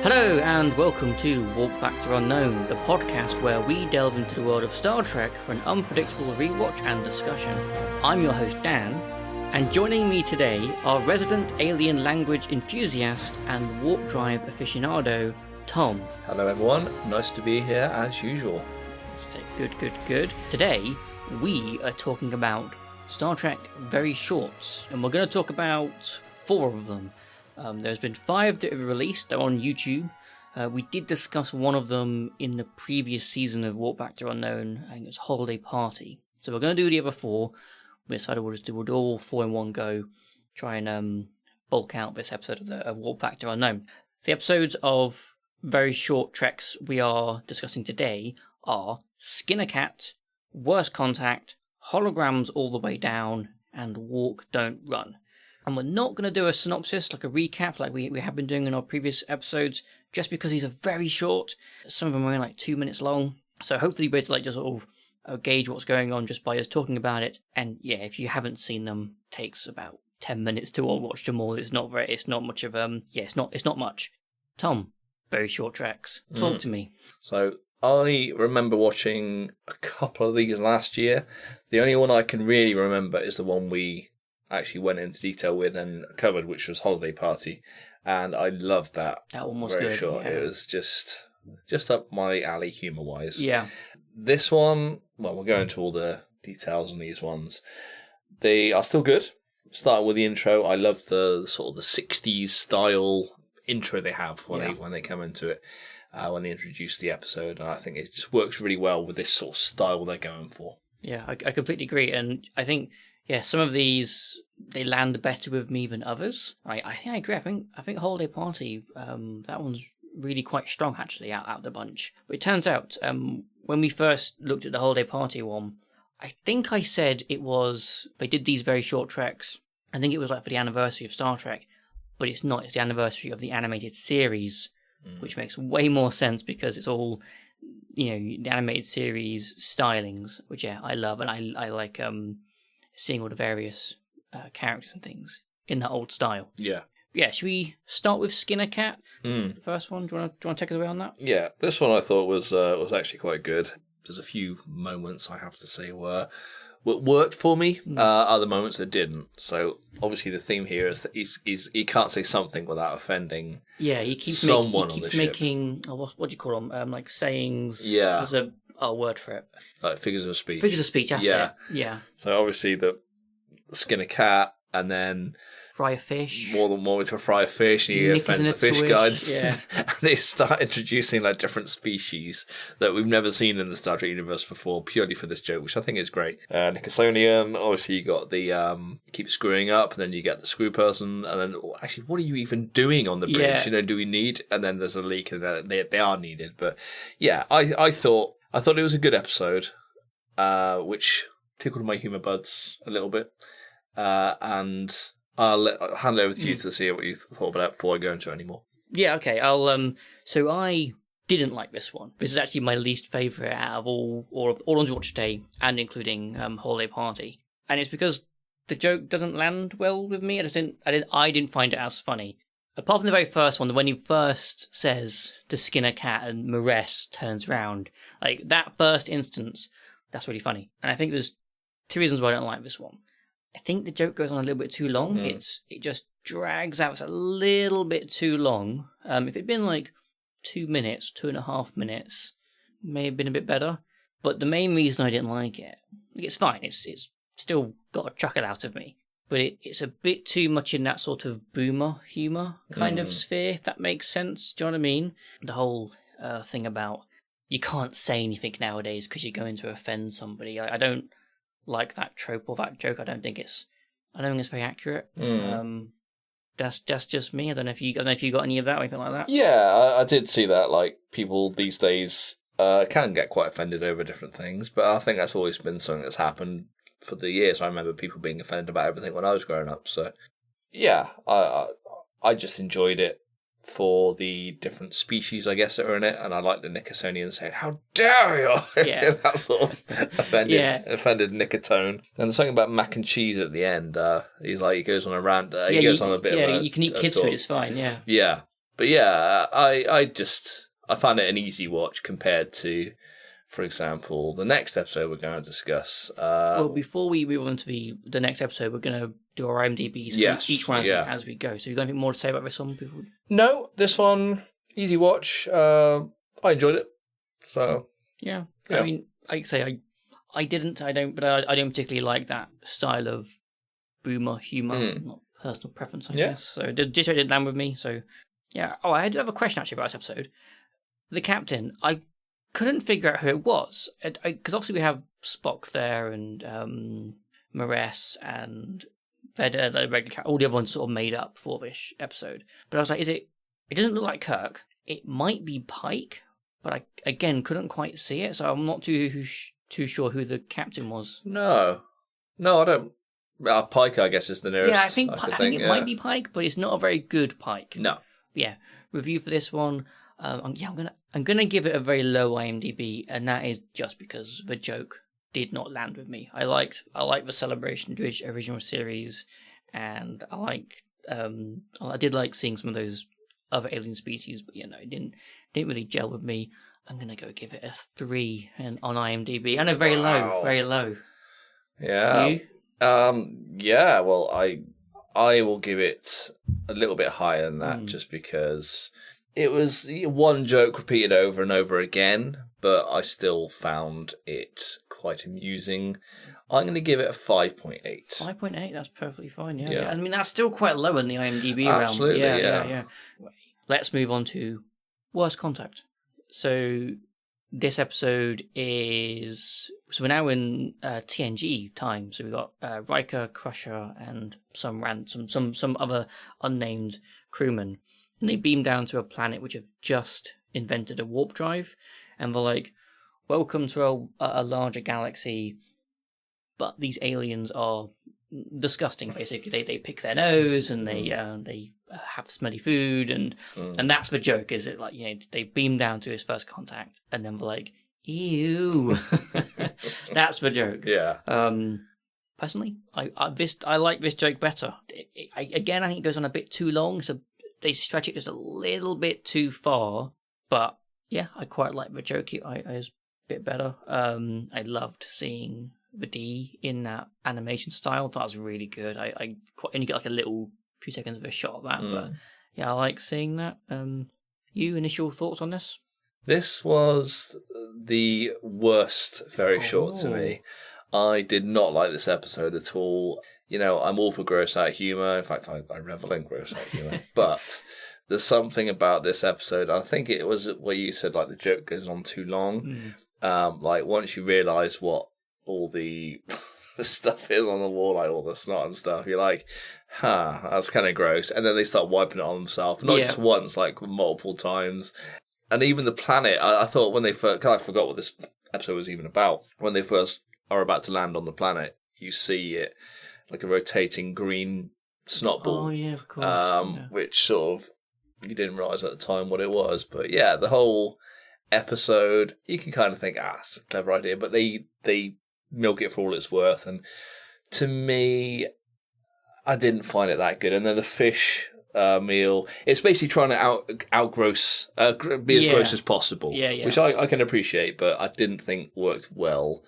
Hello and welcome to Warp Factor Unknown, the podcast where we delve into the world of Star Trek for an unpredictable rewatch and discussion. I'm your host Dan, and joining me today are resident alien language enthusiast and warp drive aficionado, Tom. Hello everyone, nice to be here as usual. Good. Today, we are talking about Star Trek Very Shorts, and we're going to talk about 4 of them. There's been 5 that have released. They're on YouTube. We did discuss one of them in the previous season of Warp Factor Unknown. I think it was Holiday Party. So we're going to do the other 4. We decided we'll do all 4 in one go. Try and bulk out this episode of Warp Factor Unknown. The episodes of Very Short Treks we are discussing today are Skin a Cat, Worst Contact, Holograms All the Way Down, and Walk Don't Run. And we're not going to do a synopsis, like a recap, like we have been doing in our previous episodes, just because these are very short. Some of them are only like 2 minutes long. So hopefully you'll be able to just sort of gauge what's going on just by us talking about it. And yeah, if you haven't seen them, it takes about 10 minutes to watch them all. It's not much of it's not much. Tom, Very Short Treks. Talk to me. So I remember watching a couple of these last year. The only one I can really remember is the one we actually went into detail with and covered, which was Holiday Party, and I loved that. That one was very good. short. Yeah. It was just up my alley humour wise. Yeah. This one, well, we'll go into all the details on these ones. They are still good. Starting with the intro, I love the sort of the 60s style intro they have when they come into it, when they introduce the episode, and I think it just works really well with this sort of style they're going for. Yeah, I completely agree, and I think some of these they land better with me than others. I think I agree. I think Holiday Party, that one's really quite strong actually out of the bunch. But it turns out when we first looked at the Holiday Party one, I think I said it was they did these very short treks. I think it was like for the anniversary of Star Trek, but it's not. It's the anniversary of the animated series, which makes way more sense because it's all the animated series stylings, which I love, and I like seeing all the various characters and things in that old style. Yeah. Should we start with Skin a Cat? The first one. Do you want to take us away on that? Yeah, this one I thought was actually quite good. There's a few moments I have to say what worked for me. Other moments that didn't. So obviously the theme here is that he can't say something without offending. Yeah, he keeps someone on the making what do you call them? Like sayings. Yeah. There's a word for it. Like figures of speech. Figures of speech. That's it. Yeah. So obviously the skin a cat, and then fry a fish. More than one way to fry a fish, and he offends the fish guide. Yeah. And they start introducing like different species that we've never seen in the Star Trek universe before, purely for this joke, which I think is great. Nickersonian, obviously you got the keep screwing up, and then you get the screw person, and then actually, what are you even doing on the bridge? Yeah. Do we need? And then there's a leak, and then they are needed. But yeah, I thought it was a good episode, which tickled my humour buds a little bit, and I'll hand it over to you to see what you thought about it before I go into it anymore. Yeah, okay. So I didn't like this one. This is actually my least favourite out of all on to watch today, and including Holiday Party. And it's because the joke doesn't land well with me. I didn't find it as funny. Apart from the very first one, when he first says to skin a cat and Maress turns round, like that first instance, that's really funny. And I think there's 2 reasons why I don't like this one. I think the joke goes on a little bit too long. It just drags out. It's a little bit too long. If it'd been like 2 minutes, 2.5 minutes, may have been a bit better. But the main reason I didn't like it, it's fine. It's still got a chuckle out of me. But it's a bit too much in that sort of boomer humour kind of sphere, if that makes sense. Do you know what I mean? The whole thing about you can't say anything nowadays because you're going to offend somebody. I don't like that trope or that joke. I don't think it's very accurate. That's just me. I don't know if you got any of that or anything like that. Yeah, I did see that. Like people these days can get quite offended over different things, but I think that's always been something that's happened for the years. I remember people being offended about everything when I was growing up. So yeah, I just enjoyed it for the different species, I guess, that are in it, and I like the Nickersonian saying, "How dare you!" Yeah. That sort of offended Nickertone. And there's something about mac and cheese at the end. He goes on a rant. He goes on a bit of a... you can eat kids' food, it's fine, yeah. Yeah, But yeah, I found it an easy watch compared to, for example, the next episode we're going to discuss. Well, before we move on to the next episode, we're going to do our IMDb's for each one as we go. So you got anything more to say about this one before? No, this one, easy watch. I enjoyed it. So yeah. I mean, I say I don't particularly like that style of boomer humor. Not personal preference, I guess. So the dish didn't land with me. So yeah. Oh, I do have a question actually about this episode. The captain, I couldn't figure out who it was because obviously we have Spock there and Maress and Vader, the regular, all the other ones sort of made up for this episode. But I was like, it doesn't look like Kirk. It might be Pike, but I again couldn't quite see it, so I'm not too sure who the captain was. No, I don't. Pike, I guess, is the nearest. Yeah, I think it might be Pike, but it's not a very good Pike. No. Yeah, review for this one. I'm gonna give it a very low IMDb, and that is just because the joke did not land with me. I liked the Celebration original series, and I did like seeing some of those other alien species, but it didn't really gel with me. I'm gonna go give it a 3 on IMDb, and a very low. Yeah. You? Yeah. Well, I will give it a little bit higher than that, just because it was one joke repeated over and over again, but I still found it quite amusing. I'm going to give it a 5.8. 5.8, that's perfectly fine, yeah. I mean, that's still quite low in the IMDb realm. Absolutely, yeah. Let's move on to Worst Contact. So this episode is... So we're now in TNG time, so we've got Riker, Crusher, and some other unnamed crewmen. And they beam down to a planet which have just invented a warp drive. And they're like, welcome to a larger galaxy. But these aliens are disgusting, basically. They pick their nose and they have smelly food. And that's the joke, is it? Like, they beam down to his first contact. And then they're like, ew. That's the joke. Yeah. Personally, I like this joke better. I think it goes on a bit too long, so they stretch it just a little bit too far, but yeah, I quite like the joke. I was a bit better. I loved seeing the D in that animation style. That was really good. I only get like a little few seconds of a shot of that, but yeah, I like seeing that. You initial thoughts on this? This was the worst, very short to me. I did not like this episode at all. I'm all for gross out humour. In fact, I revel in gross out humour. But there's something about this episode. I think it was what you said, like the joke goes on too long. Like once you realise what all the stuff is on the wall, like all the snot and stuff, you're like, that's kind of gross. And then they start wiping it on themselves. Not just once, like multiple times. And even the planet, I thought when they first... I forgot what this episode was even about. When they first are about to land on the planet, you see it like a rotating green snot ball. Oh, yeah, of course. Which sort of, you didn't realise at the time what it was. But yeah, the whole episode, you can kind of think, it's a clever idea. But they milk it for all it's worth. And to me, I didn't find it that good. And then the fish meal, it's basically trying to outgross, be as gross as possible. Yeah. Which I can appreciate, but I didn't think worked well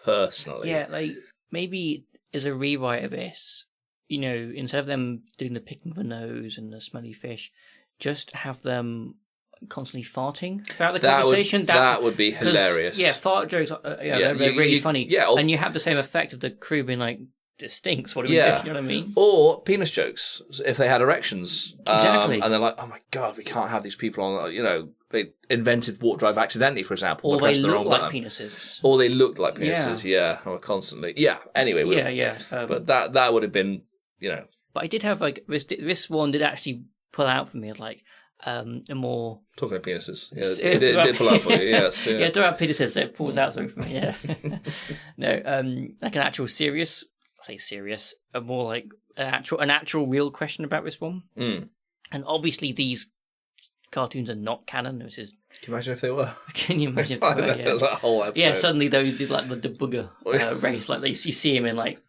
personally. Yeah, like maybe as a rewrite of this, instead of them doing the picking of the nose and the smelly fish, just have them constantly farting throughout the conversation. That would be hilarious. Yeah, fart jokes, they're really funny. Yeah, and you have the same effect of the crew being like, it stinks. What do we do? You know what I mean? Or penis jokes if they had erections. Exactly. And they're like, oh my God, we can't have these people on, they invented warp drive accidentally, for example. Or they look like penises. Or they looked like penises, or constantly. Yeah, anyway. But that would have been, But I did have, like, this one did actually pull out for me, like, a more... Talking about penises. Yeah, it did pull out for you, yes. Yeah, talking about penises, it pulls out something for me, yeah. No, like an actual serious... I say serious, a more like an actual real question about this one. And obviously these cartoons are not canon. This is... Can you imagine if they were? Can you imagine if they were? Yeah. There's that whole episode. Yeah, suddenly they did like the booger race, like you see him in like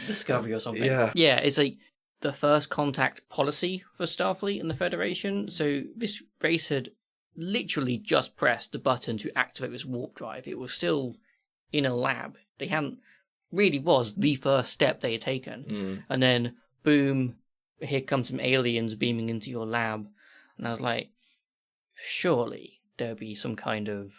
Discovery or something. Yeah, it's like the first contact policy for Starfleet and the Federation. So this race had literally just pressed the button to activate this warp drive. It was still in a lab. They hadn't really was the first step they had taken. And then boom, here comes some aliens beaming into your lab. And I was like, surely there'll be some kind of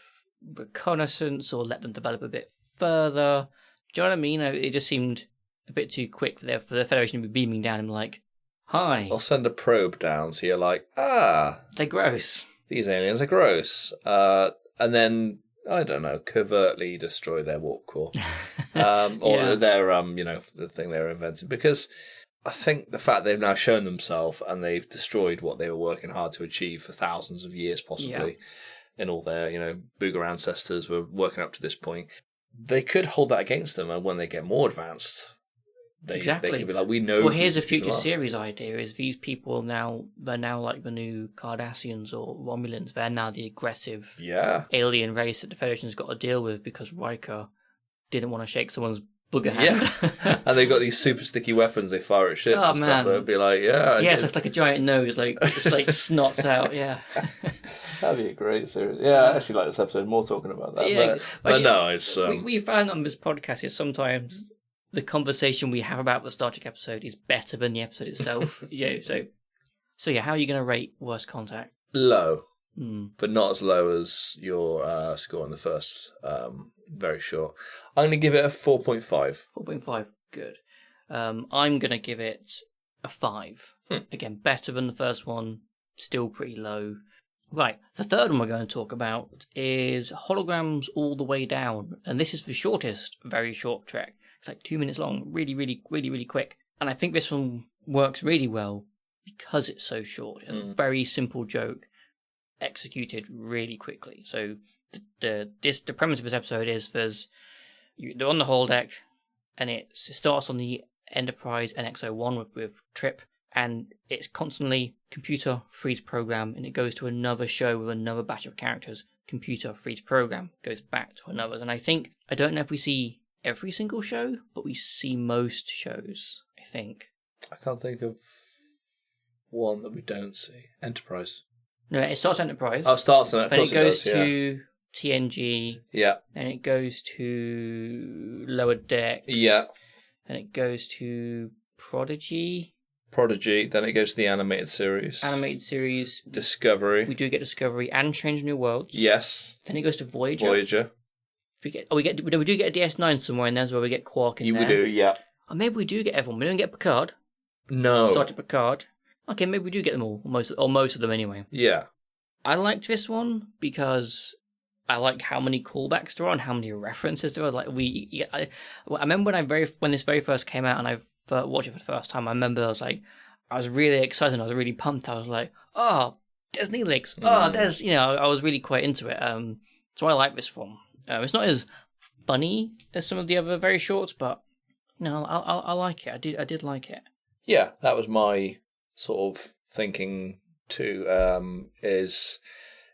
reconnaissance or let them develop a bit further. Do you know what I mean? It just seemed a bit too quick for the Federation to be beaming down and like, hi. I'll send a probe down so you're like, they're gross. These aliens are gross. And then, I don't know, covertly destroy their warp core. Or their, the thing they were inventing. Because I think the fact they've now shown themselves and they've destroyed what they were working hard to achieve for thousands of years, possibly, and all their, Booger ancestors were working up to this point, they could hold that against them, and when they get more advanced, they could be like, we know. Well, here's a future series idea: is these people they're now like the new Cardassians or Romulans. They're now the aggressive alien race that the Federation's got to deal with because Riker didn't want to shake someone's booger hand. Yeah, and they've got these super sticky weapons they fire at ships and stuff. They'd be like, it's like a giant nose, like it's like snots out. Yeah. That'd be a great series. Yeah, I actually like this episode more talking about that. Yeah, but actually, no, it's... We found on this podcast is sometimes the conversation we have about the Star Trek episode is better than the episode itself. So how are you going to rate Worst Contact? Low, but not as low as your score in the first. Very short. I'm going to give it a 4.5. 4.5, good. I'm going to give it a 5. Again, better than the first one, still pretty low. Right, the third one we're going to talk about is Holograms All the Way Down. And this is the shortest, very short trek. It's like 2 minutes long, really, really, really, really quick. And I think this one works really well because it's so short. It's a very simple joke executed really quickly. So the premise of this episode is they're on the holodeck, and it starts on the Enterprise NX-01 with Trip. And it's constantly computer freeze program, and it goes to another show with another batch of characters. Computer freeze program goes back to another. And I don't know if we see every single show, but we see most shows, I think. I can't think of one that we don't see. Enterprise. No, it starts Enterprise. Oh, it starts on it. Then it goes to TNG. Yeah. Then it goes to Lower Decks. Yeah. Then it goes to Prodigy, then it goes to the animated series. Discovery. We do get Discovery and Strange New Worlds. Yes. Then it goes to Voyager. We do get a DS9 somewhere in there, where we get Quark in there. We do, yeah. Or maybe we do get everyone. We don't get Picard. No. Sergeant Picard. Okay, maybe we do get them all, most of them anyway. Yeah. I liked this one because I like how many callbacks there are and how many references there are. Like I remember when this very first came out and I watched it for the first time. I remember I was really excited. I was really pumped. I was like, oh, there's Neelix. Oh, there's I was really quite into it. So I like this one. It's not as funny as some of the other very shorts, but I like it. I did like it. Yeah, that was my sort of thinking too. Is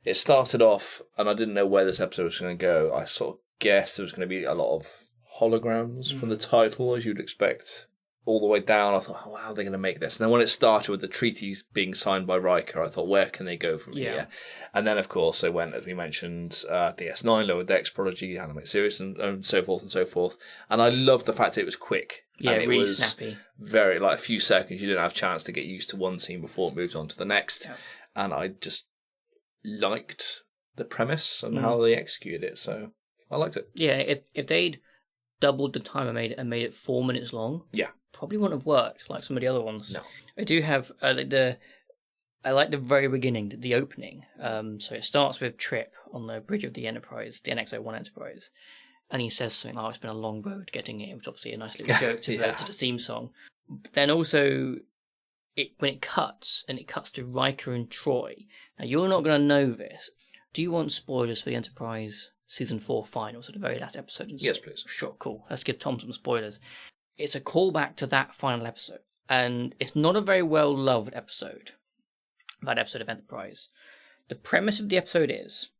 it started off, and I didn't know where this episode was going to go. I sort of guessed there was going to be a lot of holograms from the title, as you'd expect. All the way down, I thought, oh, how are they going to make this? And then when it started with the treaties being signed by Riker, I thought, where can they go from here? And then, of course, they went, as we mentioned, DS9, Lower Decks, Prodigy, Animated Series, and so forth and so forth. And I loved the fact that it was quick. Yeah, and it really was snappy. Very, a few seconds. You didn't have a chance to get used to one scene before it moved on to the next. Yeah. And I just liked the premise and how they executed it. So I liked it. Yeah, if they'd doubled the time and made it 4 minutes long, probably wouldn't have worked like some of the other ones. No, I do have I like the very beginning, the opening. So it starts with Trip on the bridge of the Enterprise, the NX-01 Enterprise, and he says something like, "Oh, it's been a long road getting here," which is obviously a nice little joke to the theme song. Then also, when it cuts to Riker and Troy. Now you're not going to know this. Do you want spoilers for the Enterprise Season 4 final, so the very last episode? Yes, please. Sure, cool. Let's give Tom some spoilers. It's a callback to that final episode, and it's not a very well-loved episode, that episode of Enterprise. The premise of the episode is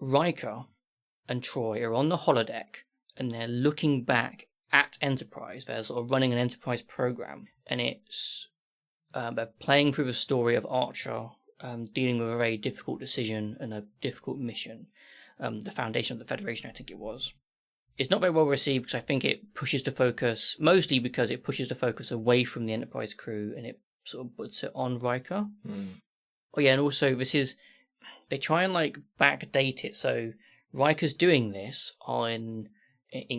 Riker and Troy are on the holodeck, and they're looking back at Enterprise. They're sort of running an Enterprise program, and it's they're playing through the story of Archer dealing with a very difficult decision and a difficult mission. The foundation of the Federation, I think it was. It's not very well received because I think it pushes the focus, mostly because it pushes the focus away from the Enterprise crew and it sort of puts it on Riker. Oh yeah, and also they try and like backdate it, so Riker's doing this in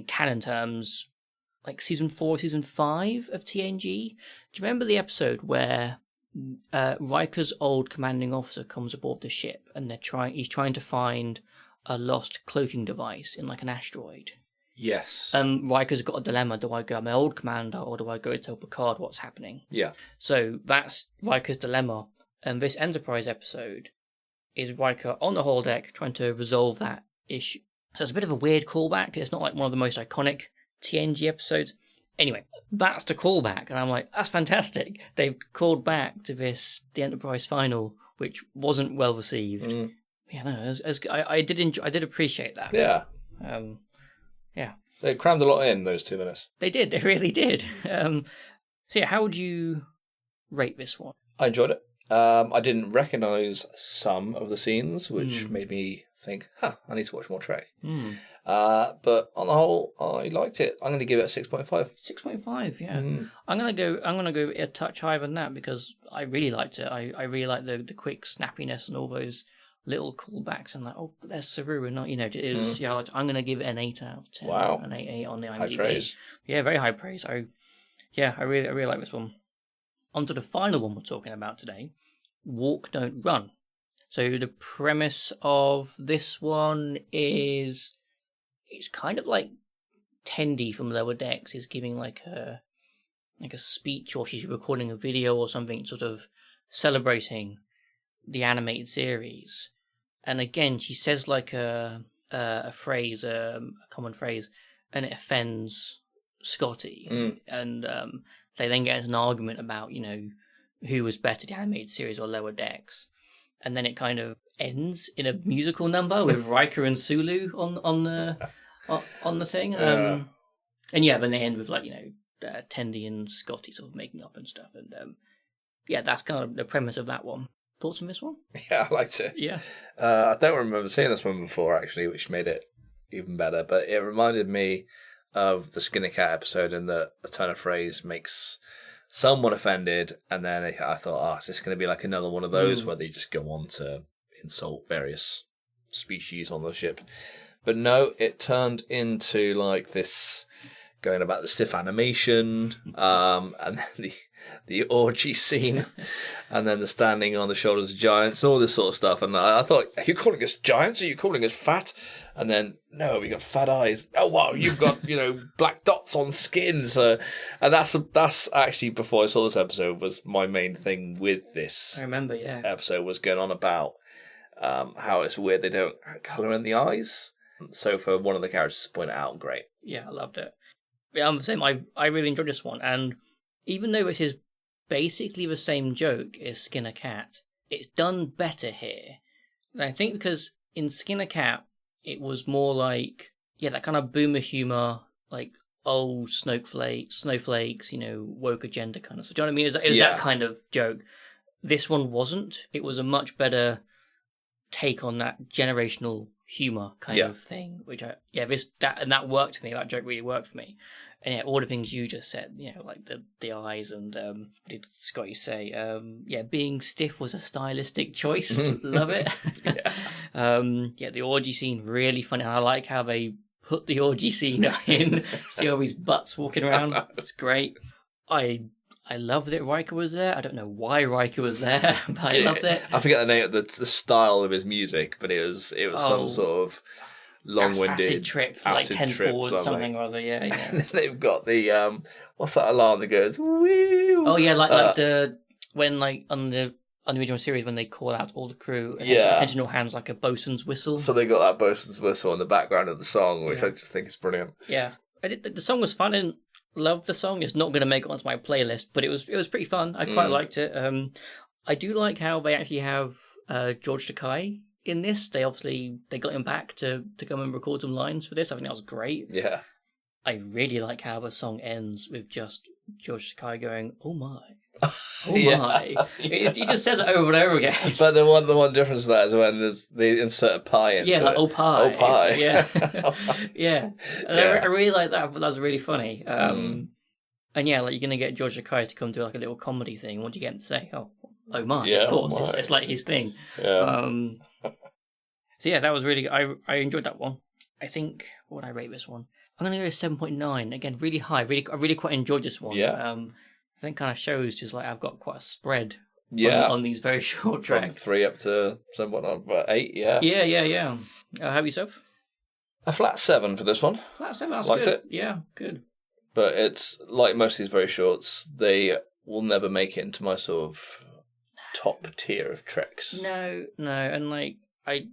canon terms, like season 4, season 5 of TNG. Do you remember the episode where Riker's old commanding officer comes aboard the ship and he's trying to find a lost cloaking device in like an asteroid? Yes. Riker's got a dilemma. Do I go to my old commander or do I go tell Picard what's happening? Yeah. So that's Riker's dilemma. And this Enterprise episode is Riker on the holodeck trying to resolve that issue. So it's a bit of a weird callback. It's not like one of the most iconic TNG episodes. Anyway, that's the callback. And I'm like, that's fantastic. They've called back to the Enterprise final, which wasn't well received. Yeah, no, I did appreciate that. Yeah. Yeah. They crammed a lot in those 2 minutes. They did. They really did. So yeah, how would you rate this one? I enjoyed it. I didn't recognise some of the scenes, which made me think, I need to watch more Trek. But on the whole, I liked it. I'm going to give it a 6.5. 6.5, yeah. I'm gonna go a touch higher than that because I really liked it. I really like the quick snappiness and all those little callbacks and like, oh, there's Saru and not, it was, I'm going to give it an 8 out of 10. Wow. An 8 on the IMDb. High praise. Yeah, very high praise. I really like this one. On to the final one we're talking about today, Walk, Don't Run. So the premise of this one is it's kind of like Tendi from Lower Decks is giving like a speech, or she's recording a video or something, sort of celebrating the animated series. And again, she says like a phrase, a common phrase, and it offends Scotty. And they then get into an argument about, who was better, the animated series or Lower Decks. And then it kind of ends in a musical number with Riker and Sulu on the thing. And then they end with like, Tendi and Scotty sort of making up and stuff. And that's kind of the premise of that one. Thoughts on this one? Yeah, I liked it. Yeah. I don't remember seeing this one before, actually, which made it even better. But it reminded me of the Skinner Cat episode in that a turn of phrase makes someone offended, and then I thought, is this going to be like another one of those where they just go on to insult various species on the ship? But no, it turned into like this going about the stiff animation, and then the orgy scene, and then the standing on the shoulders of giants, all this sort of stuff. And I thought, are you calling us giants? Are you calling us fat? And then, no, we got fat eyes. Oh, wow, you've got, black dots on skin. So, and that's actually, before I saw this episode, was my main thing with this. I remember, yeah. Episode was going on about how it's weird they don't colour in the eyes. So for one of the characters to point it out, great. Yeah, I loved it. Yeah, I'm the same. I really enjoyed this one. And even though it is basically the same joke as Skinner Cat, it's done better here. And I think because in Skinner Cat, it was more like, that kind of boomer humour, like old snowflakes, woke agenda kind of stuff. Do you know what I mean? It was that kind of joke. This one wasn't. It was a much better take on that generational humour kind of thing, which that worked for me. That joke really worked for me. And all the things you just said, like the eyes and what did Scotty say? Being stiff was a stylistic choice. Love it. The orgy scene, really funny. And I like how they put the orgy scene in. See all these butts walking around. It's great. I loved that Riker was there. I don't know why Riker was there, but I loved it. I forget the name of the style of his music, but it was some sort of long-winded acid trip, like 10 forward, something or other. Yeah. And then they've got the what's that alarm that goes? Woo! Oh yeah, like the when like on the original series when they call out all the crew, attentional hands like a bosun's whistle. So they got that bosun's whistle in the background of the song, which I just think is brilliant. Yeah, the song was fun. I didn't love the song. It's not going to make it onto my playlist, but it was pretty fun. I quite liked it. I do like how they actually have George Takei in this. They got him back to come and record some lines for this. I think that was great. Yeah. I really like how the song ends with just George Takei going, "Oh my, oh Yeah. my." He just says it over and over again. But the one difference to that is when they insert a pie into Yeah, like it. "Oh pie." Oh pie. Yeah, yeah. And Yeah. I really like that. But that was really funny. And yeah, like you're gonna get George Takei to come do like a little comedy thing. What do you get him to say? Oh my, Yeah, of course. oh my. It's like his thing. Yeah. So yeah, that was really good. I enjoyed that one. I think, what would I rate this one? I'm gonna go 7.9. Again, really high. I really quite enjoyed this one. Yeah. I think kind of shows just like I've got quite a spread. Yeah. On these very short From tracks. 3 up to 8. Yeah. Yeah. How about yourself? A flat 7 for this one. Flat 7. That's Likes good. it? Yeah, good. But it's like most of these very shorts, they will never make it into my sort of top tier of treks. No, and like I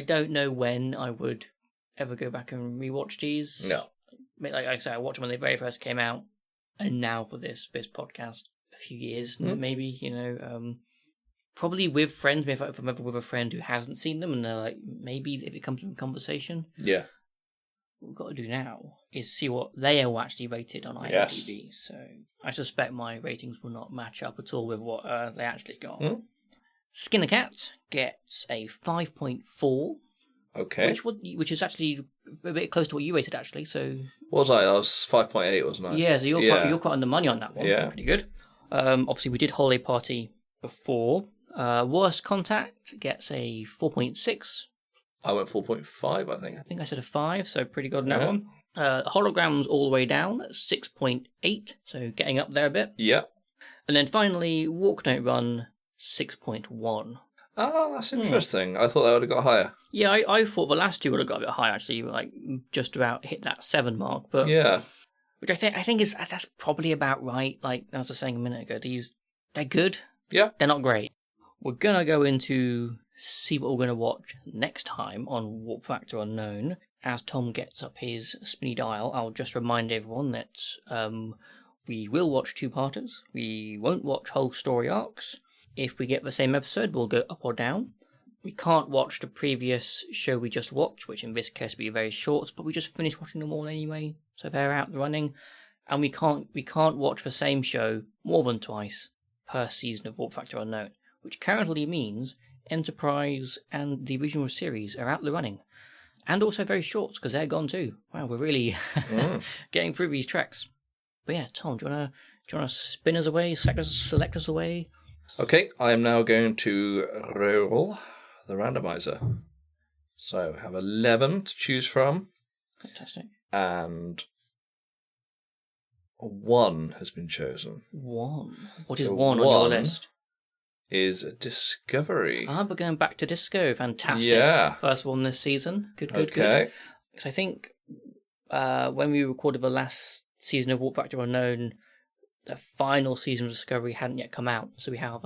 don't know when I would ever go back and rewatch these. No. Like I said, I watched them when they very first came out, and now for this podcast, a few years maybe. Probably with friends. Maybe if I'm ever with a friend who hasn't seen them, and they're like, maybe if it comes to a conversation. Yeah. What we've got to do now is see what they are actually rated on IMDb. Yes. So I suspect my ratings will not match up at all with what they actually got. Skinner Cat gets a 5.4. Okay. Which is actually a bit close to what you rated, actually. So what was I? I was 5.8, wasn't I? Yeah, so you're quite on the money on that one. Yeah. Pretty good. Obviously, we did Holiday Party before. Worst Contact gets a 4.6. I went 4.5, I think. I think I said a 5, so pretty good on that one. Holograms all the way down at 6.8, so getting up there a bit. Yeah. And then finally, Walk Don't Run, 6.1. Oh, that's interesting. I thought they would have got higher. Yeah, I thought the last two would have got a bit higher, actually, like just about hit that 7 mark. But yeah. Which I think that's probably about right. Like I was saying a minute ago, they're good. Yeah. They're not great. We're going to go into see what we're going to watch next time on Warp Factor Unknown. As Tom gets up his spinny dial, I'll just remind everyone that we will watch two-parters. We won't watch whole story arcs. If we get the same episode, we'll go up or down. We can't watch the previous show we just watched, which in this case will be very short, but we just finished watching them all anyway, so they're out and running. And we can't watch the same show more than twice per season of Warp Factor Unknown, which currently means Enterprise and the original series are out the running. And also very short, because they're gone too. Wow, we're really getting through these tracks. But yeah, Tom, do you wanna spin us away, select us away? Okay, I am now going to roll the randomizer. So I have 11 to choose from. Fantastic. And 1 has been chosen. 1? What is 1 on your list? Is Discovery. We're going back to Disco. Fantastic. Yeah. First one this season. Good. Okay. Because I think when we recorded the last season of Warp Factor Unknown, the final season of Discovery hadn't yet come out, so we have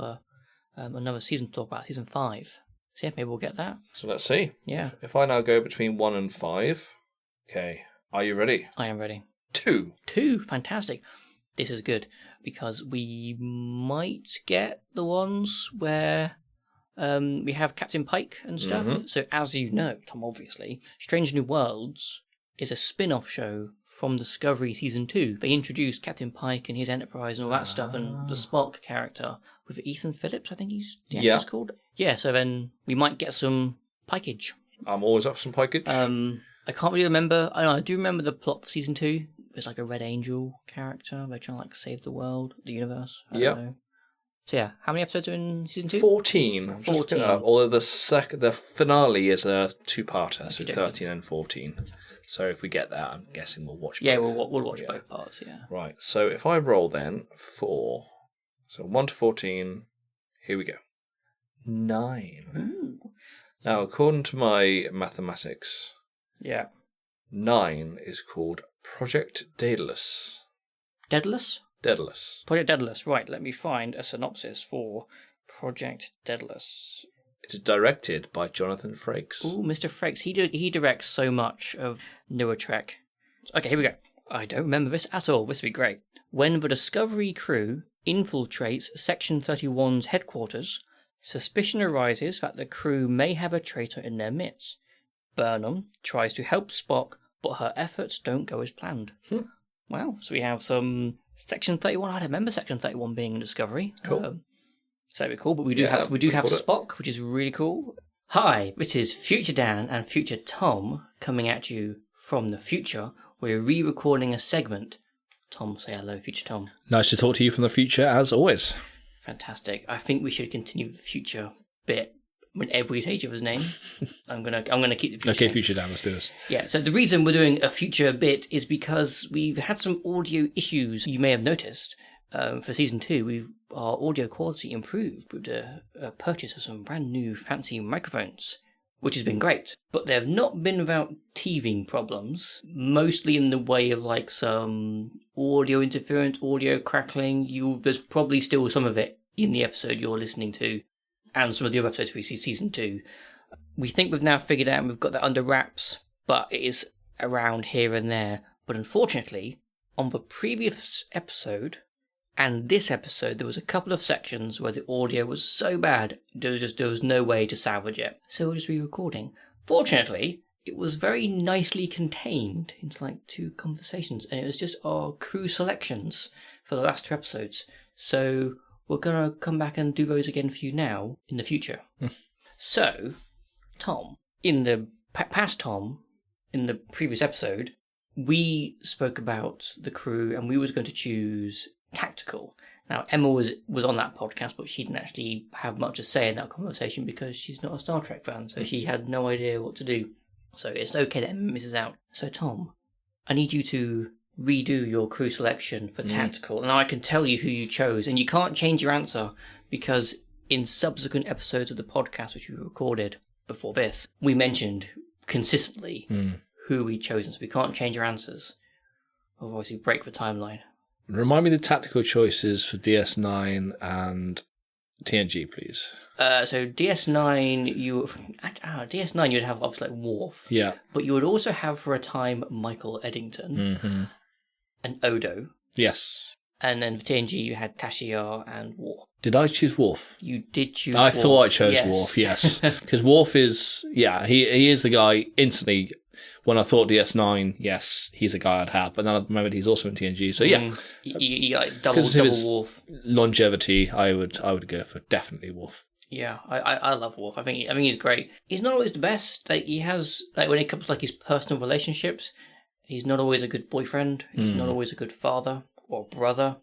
another season to talk about, season 5. So yeah, maybe we'll get that. So let's see. Yeah. If I now go between 1 and 5. Okay. Are you ready? I am ready. 2. 2. Fantastic. This is good, because we might get the ones where we have Captain Pike and stuff. Mm-hmm. So as you know, Tom, obviously, Strange New Worlds is a spin-off show from Discovery Season 2. They introduced Captain Pike and his Enterprise and all that stuff, and the Spock character with Ethan Phillips, I think he's called. Yeah, so then we might get some Pikeage. I'm always up for some Pikeage. I can't really remember. I do remember the plot for Season 2. There's like a Red Angel character. They're trying to like save the world, the universe. I don't know. So yeah, how many episodes are in Season 2? 14. 14. Although the finale is a 2-parter, so 13 and 14. So if we get that, I'm guessing we'll watch both. Yeah, we'll watch both parts, yeah. Right, so if I roll then, 4. So 1 to 14, here we go. 9. Ooh. Now, according to my mathematics, 9 is called Project Daedalus. Daedalus? Daedalus. Project Daedalus. Right, let me find a synopsis for Project Daedalus. It is directed by Jonathan Frakes. Ooh, Mr. Frakes. He directs so much of newer Trek. Okay, here we go. I don't remember this at all. This would be great. When the Discovery crew infiltrates Section 31's headquarters, suspicion arises that the crew may have a traitor in their midst. Burnham tries to help Spock, but her efforts don't go as planned. Wow, so we have some Section 31. I don't remember Section 31 being in Discovery. Cool. So that'd be cool. But we do have Spock, which is really cool. Hi, this is Future Dan and Future Tom coming at you from the future. We're re-recording a segment. Tom, say hello, Future Tom. Nice to talk to you from the future, as always. Fantastic. I think we should continue the future bit whenever we say each other's name. I'm gonna keep the future. Okay, name. Future Dan, let's do this. Yeah. So the reason we're doing a future bit is because we've had some audio issues. You may have noticed for season 2, our audio quality improved with the purchase of some brand new fancy microphones, which has been great. But they have not been without teething problems, mostly in the way of like some audio interference, audio crackling. There's probably still some of it in the episode you're listening to, and some of the other episodes we see season 2. We think we've now figured out and we've got that under wraps, but it is around here and there. But unfortunately, on the previous episode and this episode, there was a couple of sections where the audio was so bad, there was no way to salvage it. So we're just re-recording. Fortunately, it was very nicely contained into like 2 conversations, and it was just our crew selections for the last 2 episodes. So we're going to come back and do those again for you now in the future. So, Tom, in the past Tom, in the previous episode, we spoke about the crew and we was going to choose tactical. Now, Emma was on that podcast, but she didn't actually have much to say in that conversation because she's not a Star Trek fan, so she had no idea what to do. So it's okay that Emma misses out. So, Tom, I need you to redo your crew selection for tactical. Now I can tell you who you chose, and you can't change your answer because in subsequent episodes of the podcast which we recorded before this, we mentioned consistently who we'd chosen, so we can't change your answers. Otherwise we break the timeline. Remind me the tactical choices for DS9 and TNG, please. So DS9, DS9 you'd have obviously like Worf. Yeah. But you would also have for a time Michael Eddington and Odo. Yes. And then for TNG you had Tashiar and Worf. Did I choose Worf? You did choose I Worf. thought I chose Worf, yes. Because Worf is, he is the guy instantly. When I thought DS9, yes, he's a guy I'd have. But then I remembered he's also in TNG, so yeah. You like double Worf. Longevity, I would go for definitely Worf. Yeah, I love Worf. I think he's great. He's not always the best. Like he has when it comes to like his personal relationships, he's not always a good boyfriend. He's not always a good father or brother.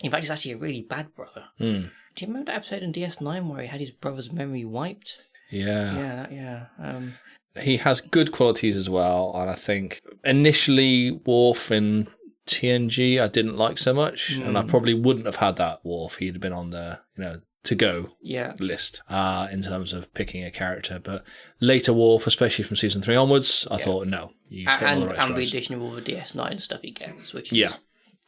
In fact, he's actually a really bad brother. Do you remember that episode in DS9 where he had his brother's memory wiped? Yeah. He has good qualities as well, and I think initially Worf in TNG I didn't like so much, and I probably wouldn't have had that Worf. He'd have been on the to-go list in terms of picking a character. But later Worf, especially from season 3 onwards, I thought, no. He's got all the right and the strides. addition of all the DS9 stuff he gets, which is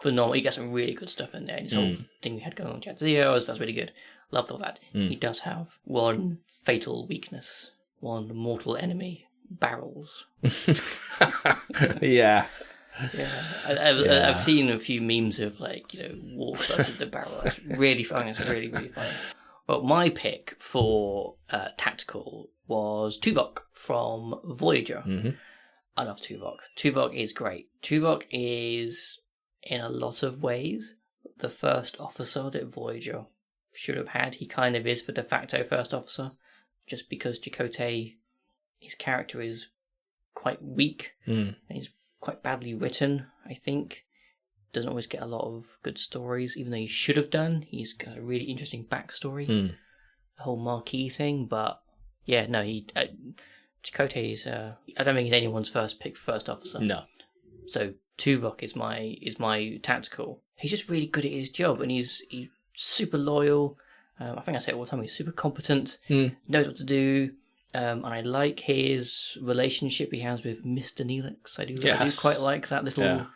phenomenal. He gets some really good stuff in there. And his whole thing we had going on Jadzia, that's really good. Loved all that. He does have one fatal weakness, one mortal enemy: barrels. Yeah. I've seen a few memes of Worf versus the barrel. That's really funny. It's really, really funny. But my pick for tactical was Tuvok from Voyager. I love Tuvok. Tuvok is great. Tuvok is, in a lot of ways, the first officer that Voyager should have had. He kind of is the de facto first officer, just because Chakotay, his character is quite weak. And he's quite badly written, I think. Doesn't always get a lot of good stories, even though he should have done. He's got a really interesting backstory. The whole Marquis thing, but yeah, no, Chakotay is, I don't think he's anyone's first pick first officer. No. So Tuvok is my tactical. He's just really good at his job, and he's super loyal. I think I say it all the time, he's super competent, knows what to do. And I like his relationship he has with Mr. Neelix. I do quite like that little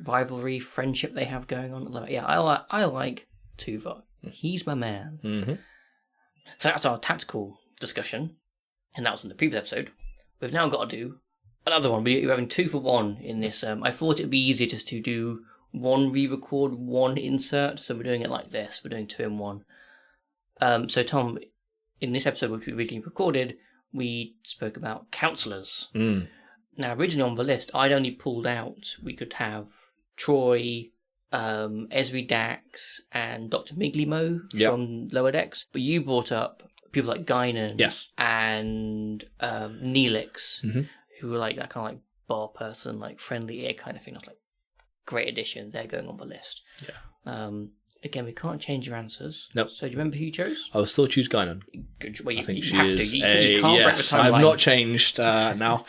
rivalry, friendship they have going on. I like Tuvok. He's my man. So that's our tactical discussion, and that was in the previous episode. We've now got to do another one. We're having 2 for 1 in this. I thought it'd be easier just to do one re-record, one insert. So we're doing it like this. We're doing 2 in 1. So Tom, in this episode which we originally recorded, we spoke about counsellors. Now, originally on the list, I'd only pulled out we could have Troy, Esri Dax and Dr. Miglimo Yep. from Lower Decks. But you brought up people like Guinan Yes. and Neelix, Mhm. who were like that kind of like bar person, like friendly ear kind of thing. I was like, great addition. They're going on the list. Yeah. Again, we can't change your answers. Nope. So do you remember who you chose? I will still choose Guinan. Good. Well, I think you she have is to. You can't break the yes, timeline. I've not changed now.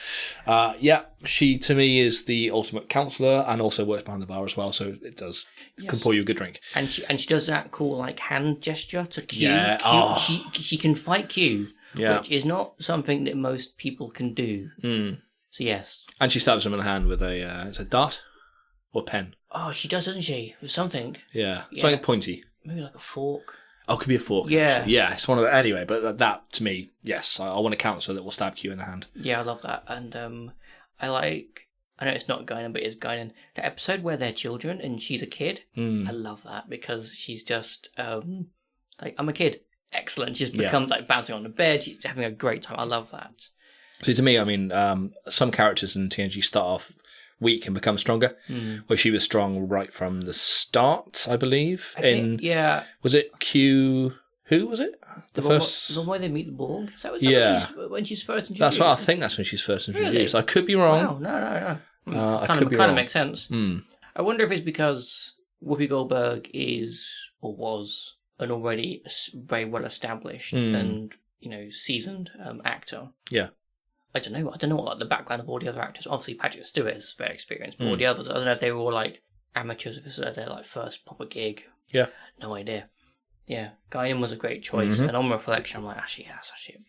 Yeah, she to me is the ultimate counsellor and also works behind the bar as well, so it does can pour you a good drink. And she does that cool like hand gesture to Q. Yeah. Q Oh. she can fight Q, Yeah. which is not something that most people can do. Mm. So yes. And she stabs him in the hand with a is it dart or pen? Oh, she does, doesn't she? With something. Yeah, Yeah. something pointy. Maybe like a fork. Oh, it could be a fork. Yeah. Actually. Yeah, it's one of the, anyway. But that to me, yes, I want a counsellor that will stab Q in the hand. Yeah, I love that. And I know it's not Guinan, but it's Guinan. The episode where they're children and she's a kid. I love that because she's just like, I'm a kid. Excellent. She's become like bouncing on the bed. She's having a great time. I love that. See, to me, I mean, some characters in TNG start off weak and become stronger. Where she was strong right from the start, I believe. Yeah. Was it Q? Who was it? The one where they meet the Borg? Is that when she's first introduced? That's what I think. That's when she's first introduced. Really? I could be wrong. Wow, no. Kind Kind of makes sense. I wonder if it's because Whoopi Goldberg is or was an already very well established and seasoned actor. Yeah. I don't know what like the background of all the other actors. Obviously, Patrick Stewart is very experienced, but all the others, I don't know if they were all like amateurs, if it's their like first proper gig. Yeah. No idea. Yeah, Guinan was a great choice, and on reflection, I'm like, actually, that's actually a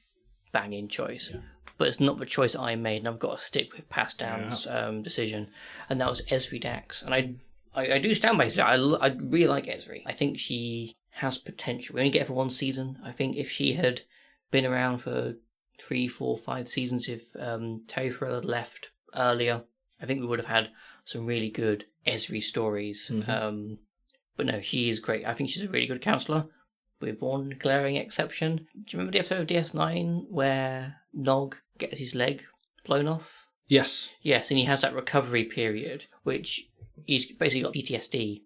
banging choice. Yeah. But it's not the choice I made, and I've got to stick with Pass Down's decision, and that was Esri Dax. And I do stand by Esri. I really like Esri. I think she has potential. We only get her for one season. I think if she had been around for 3, 4, 5 seasons, if Terry Farrell had left earlier, I think we would have had some really good Esri stories. But no, she is great. I think she's a really good counsellor, with one glaring exception. Do you remember the episode of DS9 where Nog gets his leg blown off? Yes. Yes, and he has that recovery period, which he's basically got PTSD,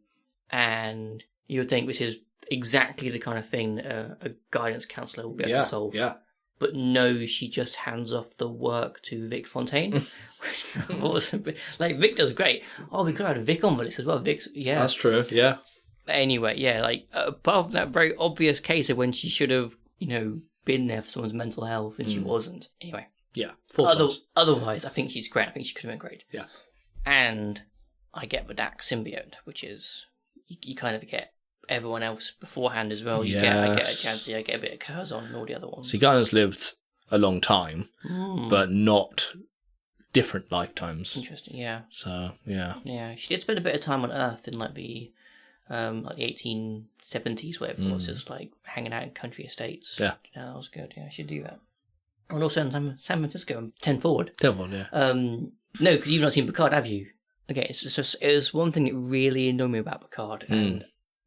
and you would think this is exactly the kind of thing that a guidance counsellor will be able to solve. Yeah. But no, she just hands off the work to Vic Fontaine. Like, Vic does great. Oh, we could have had Vic on the list as well. Vic's, yeah. That's true, yeah. Anyway, yeah, like, apart from that very obvious case of when she should have, been there for someone's mental health and she wasn't. Anyway. Yeah, otherwise, I think she's great. I think she could have been great. Yeah. And I get the Dax symbiote, which is, you kind of get everyone else beforehand as well. I get a Jansi, I get a bit of Curzon and all the other ones. See, Guinan's lived a long time, but not different lifetimes. Interesting, yeah. So, yeah. Yeah, she did spend a bit of time on Earth in the 1870s, whatever it was, just like hanging out in country estates. Yeah. That was good. Yeah, I should do that. And also in San Francisco, 10 Forward. 10 Forward, yeah. No, because you've not seen Picard, have you? Okay, so it was one thing that really annoyed me about Picard, and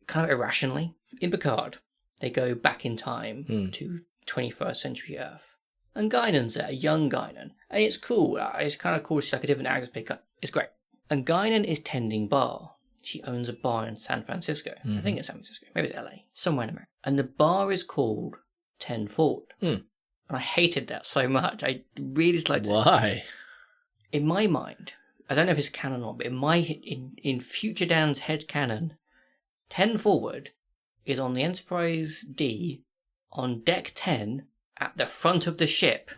kind of irrationally. In Picard, they go back in time to 21st century Earth. And Guinan's there, a young Guinan. And it's cool. It's kind of cool. She's like a different actress pickup. It's great. And Guinan is tending bar. She owns a bar in San Francisco. I think it's San Francisco. Maybe it's LA. Somewhere in America. And the bar is called 10 Forward. And I hated that so much. I really disliked it. Why? In my mind, I don't know if it's canon or not, but in Future Dan's head canon, 10 Forward is on the Enterprise D on deck 10 at the front of the ship.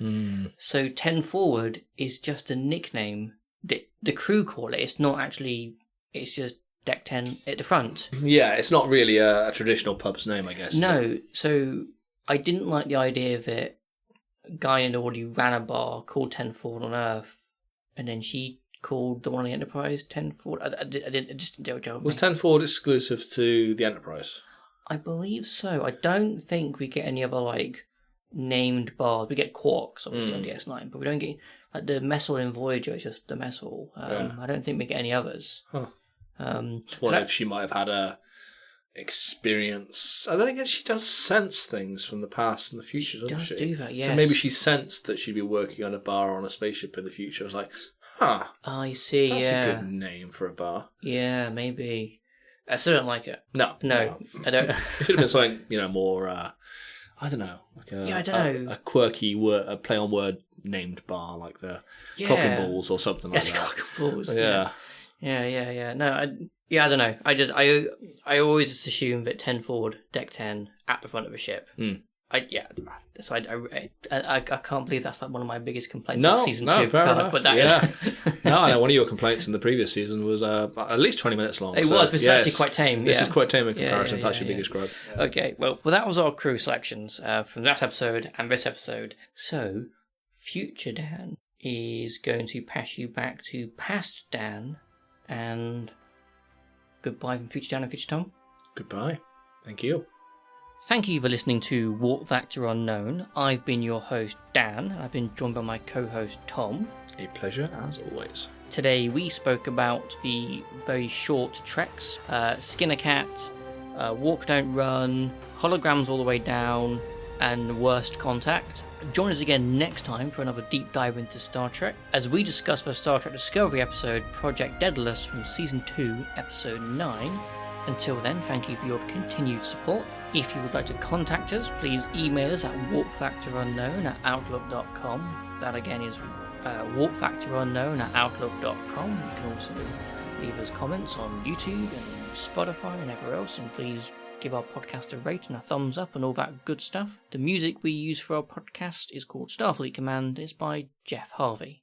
So 10 Forward is just a nickname that the crew call it. It's not actually, it's just deck 10 at the front. Yeah, it's not really a traditional pub's name, I guess. No, so I didn't like the idea that Guinan already ran a bar called 10 Forward on Earth, and then she called the one on the Enterprise 10 Forward. I just didn't do it. Was 10 Forward exclusive to the Enterprise? I believe so. I don't think we get any other named bars. We get Quarks obviously on DS9, but we don't get the Messel in Voyager. It's just the Messel. I don't think we get any others. Huh. If she might have had a experience. I don't think she does sense things from the past and the future, doesn't she? She does do that, yes. So maybe she sensed that she'd be working on a bar or on a spaceship in the future. I was like, huh. I see, That's a good name for a bar. Yeah, maybe. I still don't like it. No. I don't. It should have been something, more, I don't know. Like I don't know. A quirky word, a play on word named bar, like the Cock and Balls or something like that. Cock and Balls. Yeah. No, I don't know. I always just assume that 10 forward, deck 10 at the front of a ship. So I can't believe that's like one of my biggest complaints of season 2. Fair enough. But that is... No, I know one of your complaints in the previous season was at least 20 minutes long. It was, but it's actually quite tame. This is quite tame in comparison to your biggest gripe. Okay, well, that was our crew selections from that episode and this episode. So, future Dan is going to pass you back to past Dan, and goodbye from future Dan and future Tom. Goodbye. Thank you. Thank you for listening to Warp Factor Unknown. I've been your host, Dan, and I've been joined by my co-host, Tom. A pleasure, as always. Today we spoke about the very short treks, Skinner Cat, Walk Don't Run, Holograms All the Way Down, and Worst Contact. Join us again next time for another deep dive into Star Trek, as we discuss the Star Trek Discovery episode Project Daedalus from Season 2, Episode 9. Until then, thank you for your continued support. If you would like to contact us, please email us at warpfactorunknown@outlook.com. That again is warpfactorunknown@outlook.com. You can also leave us comments on YouTube and Spotify and everywhere else, and please give our podcast a rate and a thumbs up and all that good stuff. The music we use for our podcast is called Starfleet Command. It's by Jeff Harvey.